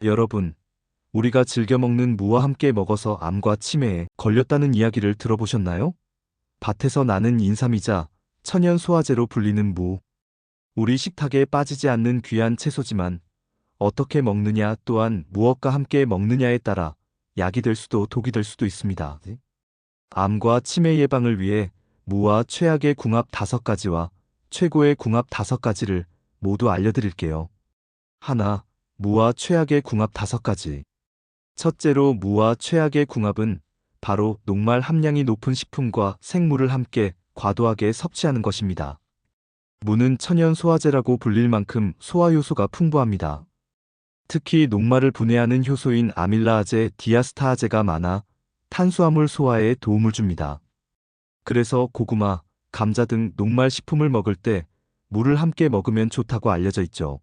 여러분, 우리가 즐겨 먹는 무와 함께 먹어서 암과 치매에 걸렸다는 이야기를 들어보셨나요? 밭에서 나는 인삼이자 천연 소화제로 불리는 무. 우리 식탁에 빠지지 않는 귀한 채소지만 어떻게 먹느냐 또한 무엇과 함께 먹느냐에 따라 약이 될 수도 독이 될 수도 있습니다. 암과 치매 예방을 위해 무와 최악의 궁합 5가지와 최고의 궁합 5가지를 모두 알려드릴게요. 하나, 무와 최악의 궁합 5가지. 첫째로 무와 최악의 궁합은 바로 녹말 함량이 높은 식품과 생물을 함께 과도하게 섭취하는 것입니다. 무는 천연 소화제라고 불릴 만큼 소화 효소가 풍부합니다. 특히 녹말을 분해하는 효소인 아밀라아제, 디아스타아제가 많아 탄수화물 소화에 도움을 줍니다. 그래서 고구마, 감자 등 녹말 식품을 먹을 때 무를 함께 먹으면 좋다고 알려져 있죠.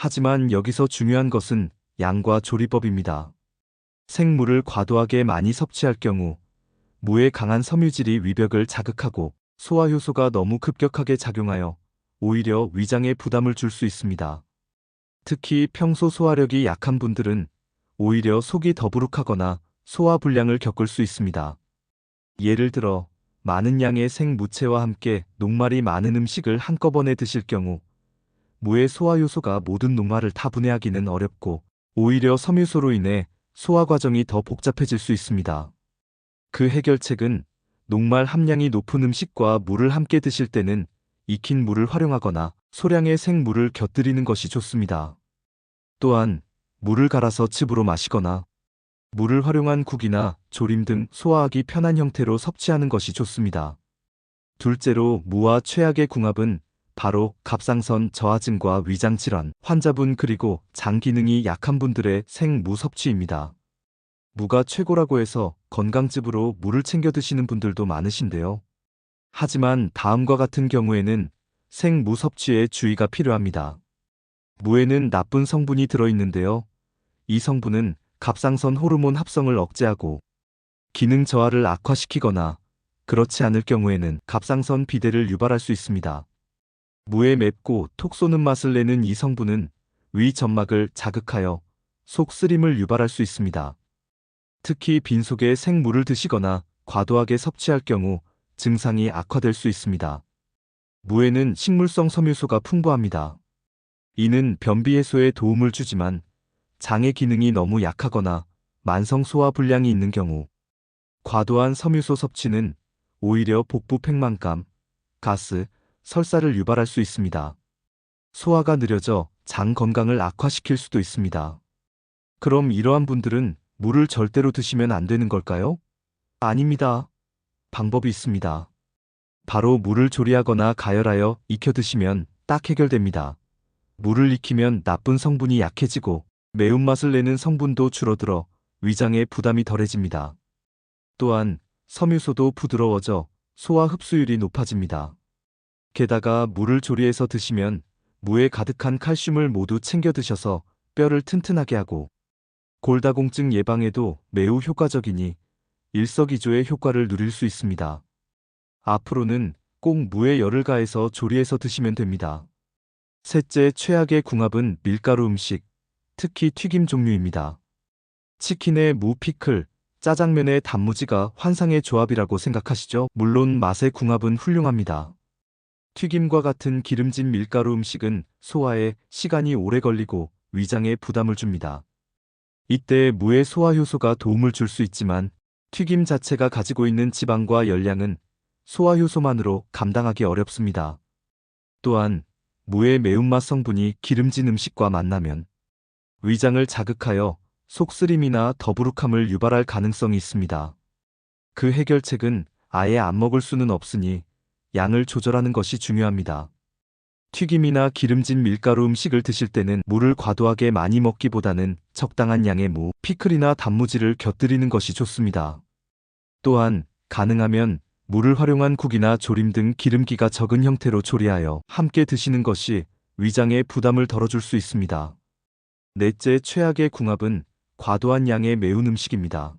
하지만 여기서 중요한 것은 양과 조리법입니다. 생물을 과도하게 많이 섭취할 경우 무의 강한 섬유질이 위벽을 자극하고 소화 효소가 너무 급격하게 작용하여 오히려 위장에 부담을 줄 수 있습니다. 특히 평소 소화력이 약한 분들은 오히려 속이 더부룩하거나 소화불량을 겪을 수 있습니다. 예를 들어 많은 양의 생무채와 함께 녹말이 많은 음식을 한꺼번에 드실 경우 무의 소화 효소가 모든 녹말을 다 분해하기는 어렵고 오히려 섬유소로 인해 소화 과정이 더 복잡해질 수 있습니다. 그 해결책은 녹말 함량이 높은 음식과 물을 함께 드실 때는 익힌 물을 활용하거나 소량의 생물을 곁들이는 것이 좋습니다. 또한 물을 갈아서 즙으로 마시거나 물을 활용한 국이나 조림 등 소화하기 편한 형태로 섭취하는 것이 좋습니다. 둘째로 무와 최악의 궁합은 바로 갑상선 저하증과 위장질환 환자분 그리고 장 기능이 약한 분들의 생무 섭취입니다. 무가 최고라고 해서 건강즙으로 무를 챙겨 드시는 분들도 많으신데요. 하지만 다음과 같은 경우에는 생무 섭취에 주의가 필요합니다. 무에는 나쁜 성분이 들어있는데요. 이 성분은 갑상선 호르몬 합성을 억제하고 기능 저하를 악화시키거나 그렇지 않을 경우에는 갑상선 비대를 유발할 수 있습니다. 무의 맵고 톡 쏘는 맛을 내는 이 성분은 위 점막을 자극하여 속 쓰림을 유발할 수 있습니다. 특히 빈속에 생무를 드시거나 과도하게 섭취할 경우 증상이 악화될 수 있습니다. 무에는 식물성 섬유소가 풍부합니다. 이는 변비 해소에 도움을 주지만 장의 기능이 너무 약하거나 만성 소화 불량이 있는 경우 과도한 섬유소 섭취는 오히려 복부 팽만감, 가스, 설사를 유발할 수 있습니다. 소화가 느려져 장 건강을 악화시킬 수도 있습니다. 그럼 이러한 분들은 무를 절대로 드시면 안 되는 걸까요? 아닙니다. 방법이 있습니다. 바로 무를 조리하거나 가열하여 익혀 드시면 딱 해결됩니다. 무를 익히면 나쁜 성분이 약해지고 매운맛을 내는 성분도 줄어들어 위장에 부담이 덜해집니다. 또한 섬유소도 부드러워져 소화 흡수율이 높아집니다. 게다가 무를 조리해서 드시면 무에 가득한 칼슘을 모두 챙겨 드셔서 뼈를 튼튼하게 하고 골다공증 예방에도 매우 효과적이니 일석이조의 효과를 누릴 수 있습니다. 앞으로는 꼭 무에 열을 가해서 조리해서 드시면 됩니다. 셋째 최악의 궁합은 밀가루 음식, 특히 튀김 종류입니다. 치킨에 무 피클, 짜장면에 단무지가 환상의 조합이라고 생각하시죠? 물론 맛의 궁합은 훌륭합니다. 튀김과 같은 기름진 밀가루 음식은 소화에 시간이 오래 걸리고 위장에 부담을 줍니다. 이때 무의 소화 효소가 도움을 줄 수 있지만 튀김 자체가 가지고 있는 지방과 열량은 소화 효소만으로 감당하기 어렵습니다. 또한 무의 매운맛 성분이 기름진 음식과 만나면 위장을 자극하여 속쓰림이나 더부룩함을 유발할 가능성이 있습니다. 그 해결책은 아예 안 먹을 수는 없으니 양을 조절하는 것이 중요합니다. 튀김이나 기름진 밀가루 음식을 드실 때는 무를 과도하게 많이 먹기보다는 적당한 양의 무, 피클이나 단무지를 곁들이는 것이 좋습니다. 또한 가능하면 무를 활용한 국이나 조림 등 기름기가 적은 형태로 조리하여 함께 드시는 것이 위장에 부담을 덜어줄 수 있습니다. 넷째 최악의 궁합은 과도한 양의 매운 음식입니다.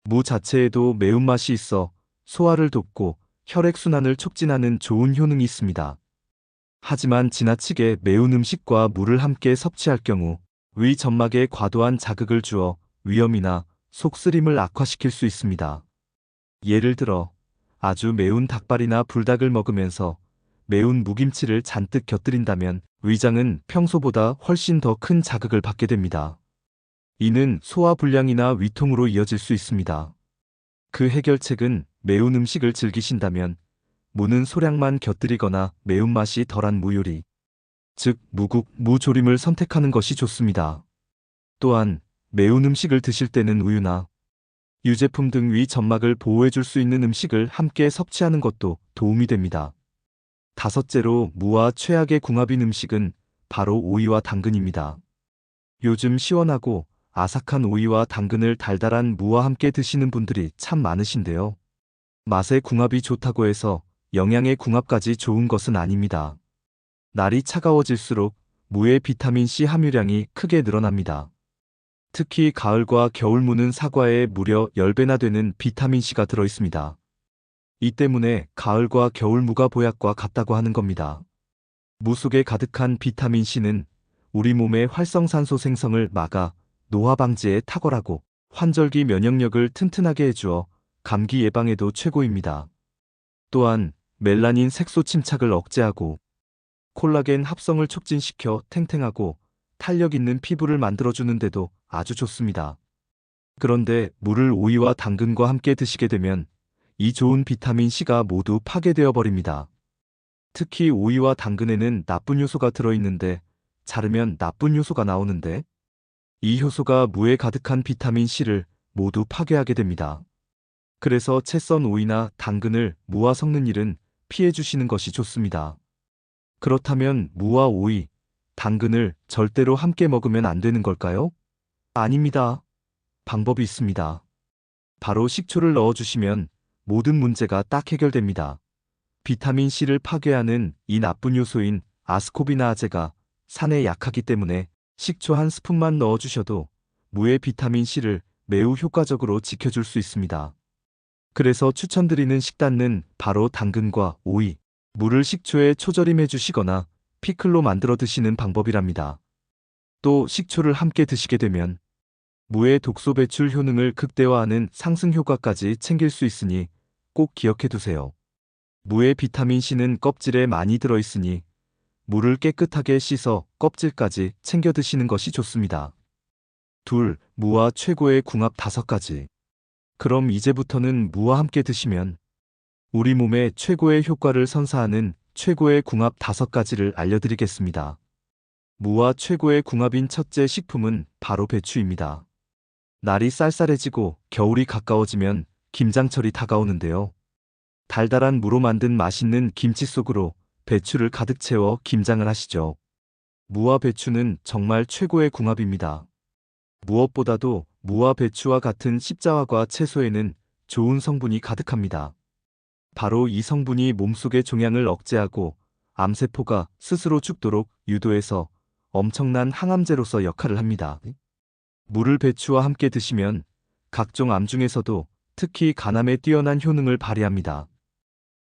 무 자체에도 매운맛이 있어 소화를 돕고 혈액순환을 촉진하는 좋은 효능이 있습니다. 하지만 지나치게 매운 음식과 무를 함께 섭취할 경우 위 점막에 과도한 자극을 주어 위염이나 속쓰림을 악화시킬 수 있습니다. 예를 들어 아주 매운 닭발이나 불닭을 먹으면서 매운 무김치를 잔뜩 곁들인다면 위장은 평소보다 훨씬 더 큰 자극을 받게 됩니다. 이는 소화불량이나 위통으로 이어질 수 있습니다. 그 해결책은 매운 음식을 즐기신다면 무는 소량만 곁들이거나 매운맛이 덜한 무요리, 즉 무국, 무조림을 선택하는 것이 좋습니다. 또한 매운 음식을 드실 때는 우유나 유제품 등 위 점막을 보호해줄 수 있는 음식을 함께 섭취하는 것도 도움이 됩니다. 다섯째로 무와 최악의 궁합인 음식은 바로 오이와 당근입니다. 요즘 시원하고 아삭한 오이와 당근을 달달한 무와 함께 드시는 분들이 참 많으신데요. 맛의 궁합이 좋다고 해서 영양의 궁합까지 좋은 것은 아닙니다. 날이 차가워질수록 무의 비타민C 함유량이 크게 늘어납니다. 특히 가을과 겨울 무는 사과에 무려 10배나 되는 비타민C가 들어있습니다. 이 때문에 가을과 겨울 무가 보약과 같다고 하는 겁니다. 무 속에 가득한 비타민C는 우리 몸의 활성산소 생성을 막아 노화 방지에 탁월하고 환절기 면역력을 튼튼하게 해주어 감기 예방에도 최고입니다. 또한 멜라닌 색소 침착을 억제하고 콜라겐 합성을 촉진시켜 탱탱하고 탄력 있는 피부를 만들어주는데도 아주 좋습니다. 그런데 무를 오이와 당근과 함께 드시게 되면 이 좋은 비타민C가 모두 파괴되어 버립니다. 특히 오이와 당근에는 나쁜 요소가 들어있는데 자르면 나쁜 요소가 나오는데 이 효소가 무에 가득한 비타민C를 모두 파괴하게 됩니다. 그래서 채 썬 오이나 당근을 무와 섞는 일은 피해 주시는 것이 좋습니다. 그렇다면 무와 오이, 당근을 절대로 함께 먹으면 안 되는 걸까요? 아닙니다. 방법이 있습니다. 바로 식초를 넣어주시면 모든 문제가 딱 해결됩니다. 비타민C를 파괴하는 이 나쁜 요소인 아스코비나아제가 산에 약하기 때문에 식초 한 스푼만 넣어주셔도 무의 비타민C를 매우 효과적으로 지켜줄 수 있습니다. 그래서 추천드리는 식단은 바로 당근과 오이, 무를 식초에 초절임해 주시거나 피클로 만들어 드시는 방법이랍니다. 또 식초를 함께 드시게 되면 무의 독소 배출 효능을 극대화하는 상승 효과까지 챙길 수 있으니 꼭 기억해 두세요. 무의 비타민C는 껍질에 많이 들어있으니 무를 깨끗하게 씻어 껍질까지 챙겨 드시는 것이 좋습니다. 둘, 무와 최고의 궁합 5가지. 그럼 이제부터는 무와 함께 드시면 우리 몸에 최고의 효과를 선사하는 최고의 궁합 5가지를 알려드리겠습니다. 무와 최고의 궁합인 첫째 식품은 바로 배추입니다. 날이 쌀쌀해지고 겨울이 가까워지면 김장철이 다가오는데요. 달달한 무로 만든 맛있는 김치 속으로 배추를 가득 채워 김장을 하시죠. 무와 배추는 정말 최고의 궁합입니다. 무엇보다도 무와 배추와 같은 십자화과 채소에는 좋은 성분이 가득합니다. 바로 이 성분이 몸속의 종양을 억제하고 암세포가 스스로 죽도록 유도해서 엄청난 항암제로서 역할을 합니다. 무를 배추와 함께 드시면 각종 암 중에서도 특히 간암에 뛰어난 효능을 발휘합니다.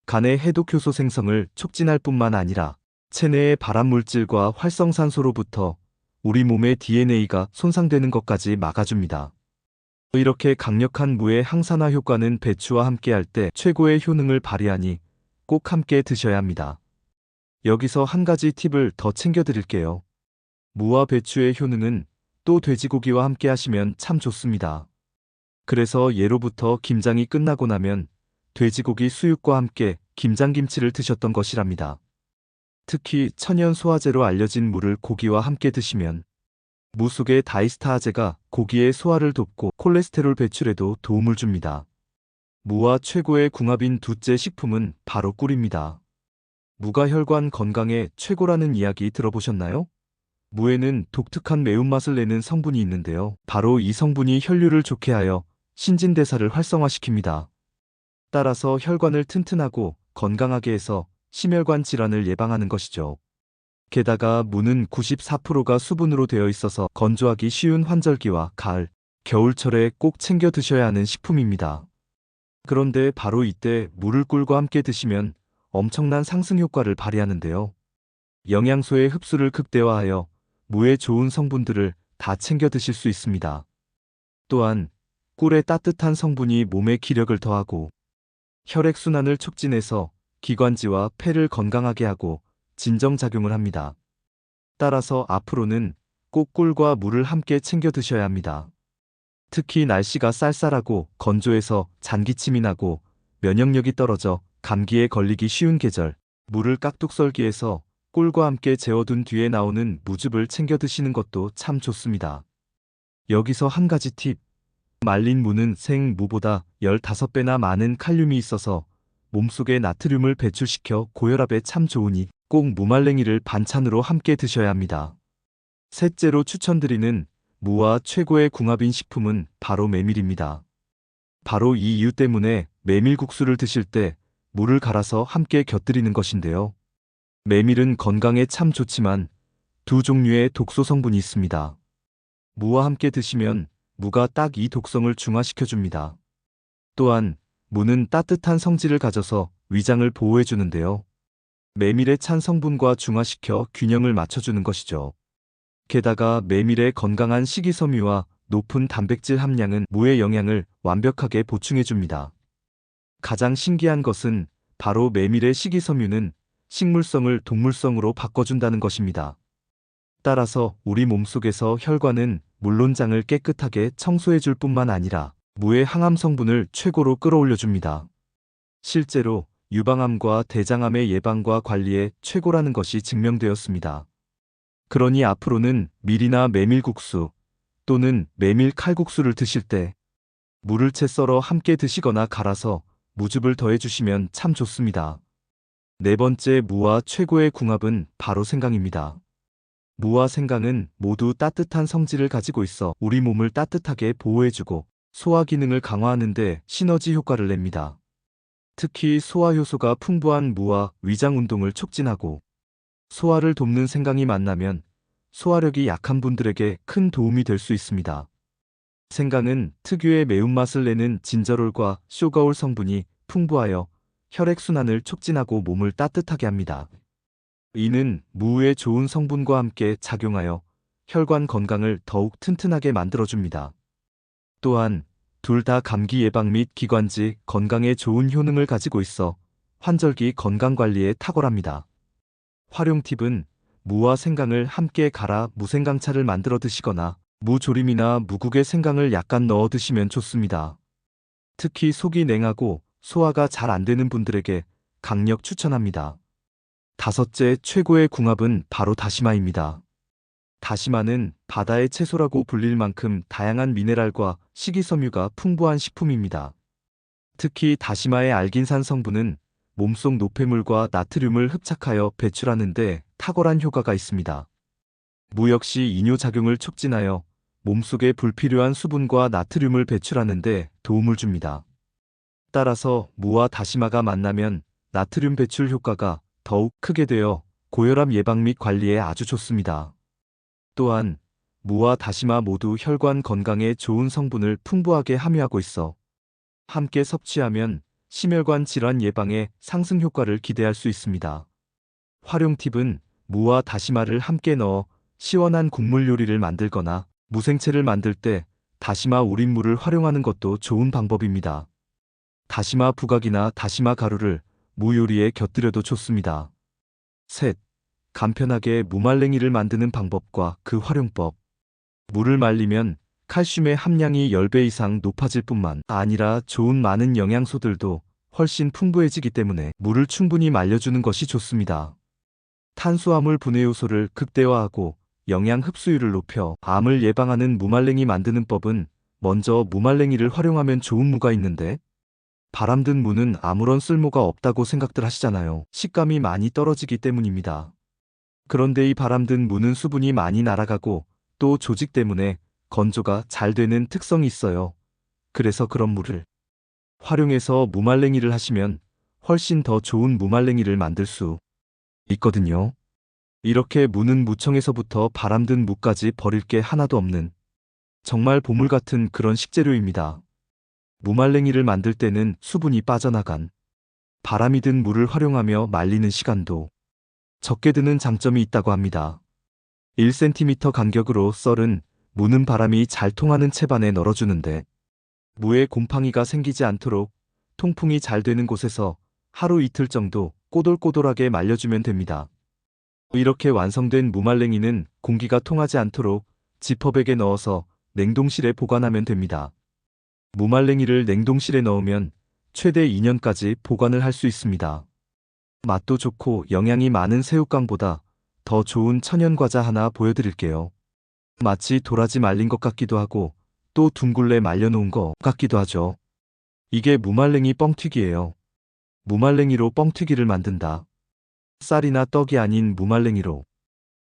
간의 해독효소 생성을 촉진할 뿐만 아니라 체내의 발암물질과 활성산소로부터 우리 몸의 DNA가 손상되는 것까지 막아줍니다. 이렇게 강력한 무의 항산화 효과는 배추와 함께할 때 최고의 효능을 발휘하니 꼭 함께 드셔야 합니다. 여기서 한 가지 팁을 더 챙겨드릴게요. 무와 배추의 효능은 또 돼지고기와 함께 하시면 참 좋습니다. 그래서 예로부터 김장이 끝나고 나면 돼지고기 수육과 함께 김장김치를 드셨던 것이랍니다. 특히 천연 소화제로 알려진 무를 고기와 함께 드시면 무 속의 다이스타아제가 고기의 소화를 돕고 콜레스테롤 배출에도 도움을 줍니다. 무와 최고의 궁합인 둘째 식품은 바로 꿀입니다. 무가 혈관 건강에 최고라는 이야기 들어보셨나요? 무에는 독특한 매운맛을 내는 성분이 있는데요. 바로 이 성분이 혈류를 좋게 하여 신진대사를 활성화시킵니다. 따라서 혈관을 튼튼하고 건강하게 해서 심혈관 질환을 예방하는 것이죠. 게다가 무는 94%가 수분으로 되어 있어서 건조하기 쉬운 환절기와 가을, 겨울철에 꼭 챙겨 드셔야 하는 식품입니다. 그런데 바로 이때 무를 꿀과 함께 드시면 엄청난 상승 효과를 발휘하는데요. 영양소의 흡수를 극대화하여 무의 좋은 성분들을 다 챙겨 드실 수 있습니다. 또한 꿀의 따뜻한 성분이 몸에 기력을 더하고 혈액순환을 촉진해서 기관지와 폐를 건강하게 하고 진정작용을 합니다. 따라서 앞으로는 꼭 꿀과 물을 함께 챙겨 드셔야 합니다. 특히 날씨가 쌀쌀하고 건조해서 잔기침이 나고 면역력이 떨어져 감기에 걸리기 쉬운 계절, 물을 깍둑 썰기해서 꿀과 함께 재워둔 뒤에 나오는 무즙을 챙겨 드시는 것도 참 좋습니다. 여기서 한 가지 팁. 말린 무는 생무보다 15배나 많은 칼륨이 있어서 몸속에 나트륨을 배출시켜 고혈압에 참 좋으니 꼭 무말랭이를 반찬으로 함께 드셔야 합니다. 셋째로 추천드리는 무와 최고의 궁합인 식품은 바로 메밀입니다. 바로 이 이유 때문에 메밀국수를 드실 때 물을 갈아서 함께 곁들이는 것인데요. 메밀은 건강에 참 좋지만 두 종류의 독소 성분이 있습니다. 무와 함께 드시면 무가 딱 이 독성을 중화시켜줍니다. 또한 무는 따뜻한 성질을 가져서 위장을 보호해주는데요. 메밀의 찬 성분과 중화시켜 균형을 맞춰주는 것이죠. 게다가 메밀의 건강한 식이섬유와 높은 단백질 함량은 무의 영양을 완벽하게 보충해줍니다. 가장 신기한 것은 바로 메밀의 식이섬유는 식물성을 동물성으로 바꿔준다는 것입니다. 따라서 우리 몸속에서 혈관은 물론 장을 깨끗하게 청소해줄 뿐만 아니라 무의 항암 성분을 최고로 끌어올려줍니다. 실제로 유방암과 대장암의 예방과 관리에 최고라는 것이 증명되었습니다. 그러니 앞으로는 밀이나 메밀국수 또는 메밀 칼국수를 드실 때 무를 채 썰어 함께 드시거나 갈아서 무즙을 더해주시면 참 좋습니다. 네 번째 무와 최고의 궁합은 바로 생강입니다. 무와 생강은 모두 따뜻한 성질을 가지고 있어 우리 몸을 따뜻하게 보호해주고 소화 기능을 강화하는 데 시너지 효과를 냅니다. 특히 소화 효소가 풍부한 무와 위장 운동을 촉진하고 소화를 돕는 생강이 만나면 소화력이 약한 분들에게 큰 도움이 될 수 있습니다. 생강은 특유의 매운맛을 내는 진저롤과 쇼가올 성분이 풍부하여 혈액순환을 촉진하고 몸을 따뜻하게 합니다. 이는 무의 좋은 성분과 함께 작용하여 혈관 건강을 더욱 튼튼하게 만들어줍니다. 또한 둘 다 감기 예방 및 기관지 건강에 좋은 효능을 가지고 있어 환절기 건강관리에 탁월합니다. 활용 팁은 무와 생강을 함께 갈아 무생강차를 만들어 드시거나 무조림이나 무국에 생강을 약간 넣어 드시면 좋습니다. 특히 속이 냉하고 소화가 잘 안 되는 분들에게 강력 추천합니다. 다섯째 최고의 궁합은 바로 다시마입니다. 다시마는 바다의 채소라고 불릴 만큼 다양한 미네랄과 식이섬유가 풍부한 식품입니다. 특히 다시마의 알긴산 성분은 몸속 노폐물과 나트륨을 흡착하여 배출하는 데 탁월한 효과가 있습니다. 무 역시 이뇨작용을 촉진하여 몸속에 불필요한 수분과 나트륨을 배출하는 데 도움을 줍니다. 따라서 무와 다시마가 만나면 나트륨 배출 효과가 더욱 크게 되어 고혈압 예방 및 관리에 아주 좋습니다. 또한 무와 다시마 모두 혈관 건강에 좋은 성분을 풍부하게 함유하고 있어 함께 섭취하면 심혈관 질환 예방에 상승 효과를 기대할 수 있습니다. 활용 팁은 무와 다시마를 함께 넣어 시원한 국물 요리를 만들거나 무생채를 만들 때 다시마 우린물을 활용하는 것도 좋은 방법입니다. 다시마 부각이나 다시마 가루를 무 요리에 곁들여도 좋습니다. 셋. 간편하게 무말랭이를 만드는 방법과 그 활용법. 무를 말리면 칼슘의 함량이 10배 이상 높아질 뿐만 아니라 좋은 많은 영양소들도 훨씬 풍부해지기 때문에 무를 충분히 말려주는 것이 좋습니다. 탄수화물 분해 요소를 극대화하고 영양 흡수율을 높여 암을 예방하는 무말랭이 만드는 법은 먼저 무말랭이를 활용하면 좋은 무가 있는데 바람든 무는 아무런 쓸모가 없다고 생각들 하시잖아요. 식감이 많이 떨어지기 때문입니다. 그런데 이 바람든 무는 수분이 많이 날아가고 또 조직 때문에 건조가 잘 되는 특성이 있어요. 그래서 그런 무를 활용해서 무말랭이를 하시면 훨씬 더 좋은 무말랭이를 만들 수 있거든요. 이렇게 무는 무청에서부터 바람든 무까지 버릴 게 하나도 없는 정말 보물 같은 그런 식재료입니다. 무말랭이를 만들 때는 수분이 빠져나간 바람이 든 무를 활용하며 말리는 시간도 적게 드는 장점이 있다고 합니다. 1cm 간격으로 썰은 무는 바람이 잘 통하는 채반에 널어주는데 무에 곰팡이가 생기지 않도록 통풍이 잘 되는 곳에서 하루 이틀 정도 꼬돌꼬돌하게 말려주면 됩니다. 이렇게 완성된 무말랭이는 공기가 통하지 않도록 지퍼백에 넣어서 냉동실에 보관하면 됩니다. 무말랭이를 냉동실에 넣으면 최대 2년까지 보관을 할 수 있습니다. 맛도 좋고 영양이 많은 새우깡보다 더 좋은 천연과자 하나 보여드릴게요. 마치 도라지 말린 것 같기도 하고 또 둥글레 말려놓은 것 같기도 하죠. 이게 무말랭이 뻥튀기예요. 무말랭이로 뻥튀기를 만든다. 쌀이나 떡이 아닌 무말랭이로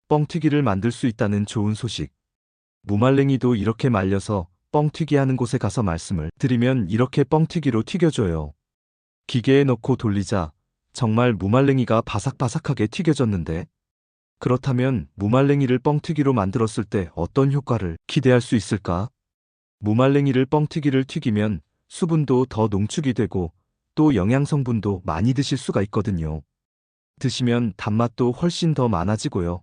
뻥튀기를 만들 수 있다는 좋은 소식. 무말랭이도 이렇게 말려서 뻥튀기 하는 곳에 가서 말씀을 드리면 이렇게 뻥튀기로 튀겨줘요. 기계에 넣고 돌리자 정말 무말랭이가 바삭바삭하게 튀겨졌는데 그렇다면 무말랭이를 뻥튀기로 만들었을 때 어떤 효과를 기대할 수 있을까? 무말랭이를 뻥튀기를 튀기면 수분도 더 농축이 되고 또 영양성분도 많이 드실 수가 있거든요. 드시면 단맛도 훨씬 더 많아지고요.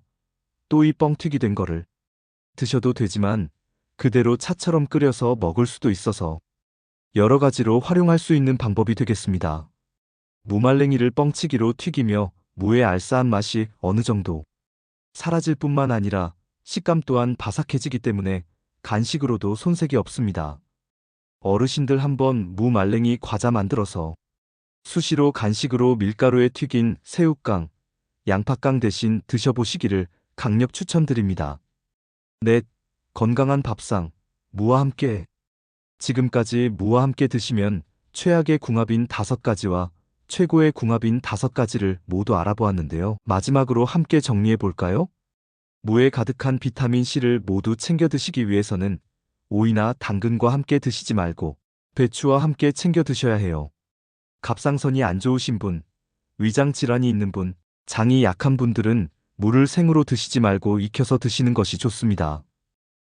또 이 뻥튀기 된 거를 드셔도 되지만 그대로 차처럼 끓여서 먹을 수도 있어서 여러 가지로 활용할 수 있는 방법이 되겠습니다. 무말랭이를 뻥튀기로 튀기며 무의 알싸한 맛이 어느 정도 사라질 뿐만 아니라 식감 또한 바삭해지기 때문에 간식으로도 손색이 없습니다. 어르신들 한번 무말랭이 과자 만들어서 수시로 간식으로 밀가루에 튀긴 새우깡, 양파깡 대신 드셔보시기를 강력 추천드립니다. 넷. 건강한 밥상, 무와 함께. 지금까지 무와 함께 드시면 최악의 궁합인 5가지와 최고의 궁합인 5가지를 모두 알아보았는데요. 마지막으로 함께 정리해 볼까요? 무에 가득한 비타민C를 모두 챙겨 드시기 위해서는 오이나 당근과 함께 드시지 말고 배추와 함께 챙겨 드셔야 해요. 갑상선이 안 좋으신 분, 위장 질환이 있는 분, 장이 약한 분들은 무를 생으로 드시지 말고 익혀서 드시는 것이 좋습니다.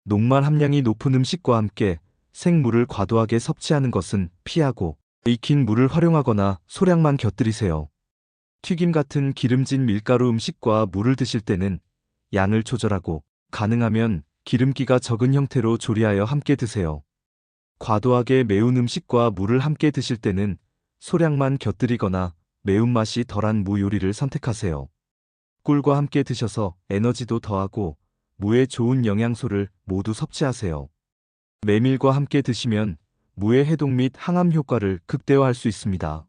녹말 함량이 높은 음식과 함께 생무를 과도하게 섭취하는 것은 피하고 익힌 무를 활용하거나 소량만 곁들이세요. 튀김 같은 기름진 밀가루 음식과 무를 드실 때는 양을 조절하고 가능하면 기름기가 적은 형태로 조리하여 함께 드세요. 과도하게 매운 음식과 무를 함께 드실 때는 소량만 곁들이거나 매운맛이 덜한 무 요리를 선택하세요. 꿀과 함께 드셔서 에너지도 더하고 무의 좋은 영양소를 모두 섭취하세요. 메밀과 함께 드시면 무의 해독 및 항암 효과를 극대화할 수 있습니다.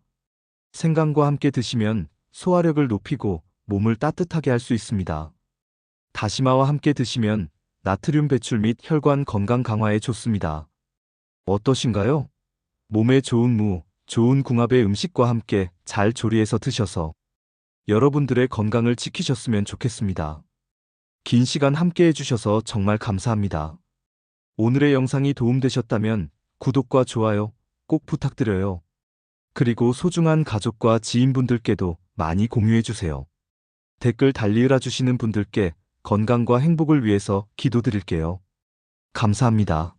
생강과 함께 드시면 소화력을 높이고 몸을 따뜻하게 할 수 있습니다. 다시마와 함께 드시면 나트륨 배출 및 혈관 건강 강화에 좋습니다. 어떠신가요? 몸에 좋은 무, 좋은 궁합의 음식과 함께 잘 조리해서 드셔서 여러분들의 건강을 지키셨으면 좋겠습니다. 긴 시간 함께 해주셔서 정말 감사합니다. 오늘의 영상이 도움되셨다면 구독과 좋아요 꼭 부탁드려요. 그리고 소중한 가족과 지인분들께도 많이 공유해주세요. 댓글 달리으라 주시는 분들께 건강과 행복을 위해서 기도드릴게요. 감사합니다.